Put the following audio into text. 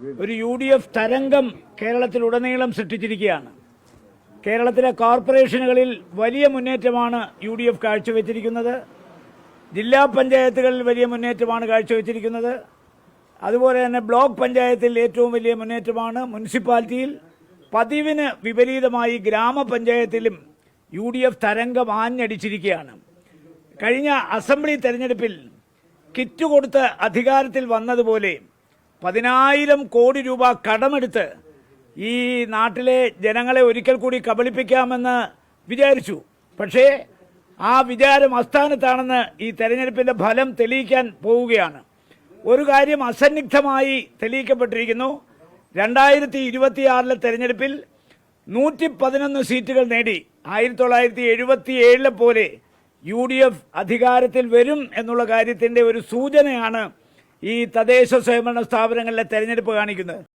ഒരു UDF തരംഗം കേരളത്തിലുടനീളം സൃഷ്ടിച്ചിരിക്കുകയാണ്. കേരളത്തിലെ കോർപ്പറേഷനുകളിൽ വലിയ മുന്നേറ്റമാണ് UDF കാഴ്ചവെച്ചിരിക്കുന്നത്. ജില്ലാ പഞ്ചായത്തുകളിൽ വലിയ മുന്നേറ്റമാണ് കാഴ്ചവെച്ചിരിക്കുന്നത്. അതുപോലെ തന്നെ ബ്ലോക്ക് പഞ്ചായത്തിൽ ഏറ്റവും വലിയ മുന്നേറ്റമാണ്. മുനിസിപ്പാലിറ്റിയിൽ പതിവിന് വിപരീതമായി ഗ്രാമപഞ്ചായത്തിലും UDF തരംഗം ആഞ്ഞടിച്ചിരിക്കുകയാണ്. കഴിഞ്ഞ അസംബ്ലി തെരഞ്ഞെടുപ്പിൽ കിറ്റ് കൊടുത്ത് അധികാരത്തിൽ വന്നതുപോലെ 10,000 കോടി രൂപ കടമെടുത്ത് ഈ നാട്ടിലെ ജനങ്ങളെ ഒരിക്കൽ കൂടി കബളിപ്പിക്കാമെന്ന് വിചാരിച്ചു. പക്ഷേ ആ വിചാരം അസ്ഥാനത്താണെന്ന് ഈ തെരഞ്ഞെടുപ്പിന്റെ ഫലം തെളിയിക്കാൻ പോവുകയാണ്. ഒരു കാര്യം അസന്നിഗ്ധമായി തെളിയിക്കപ്പെട്ടിരിക്കുന്നു. 2026 തെരഞ്ഞെടുപ്പിൽ 111 സീറ്റുകൾ നേടി 1977 പോലെ UDF അധികാരത്തിൽ വരും എന്നുള്ള കാര്യത്തിന്റെ ഒരു സൂചനയാണ് ഈ തദ്ദേശ സ്വയംഭരണ സ്ഥാപനങ്ങളിലെ തെരഞ്ഞെടുപ്പ് കാണിക്കുന്നത്.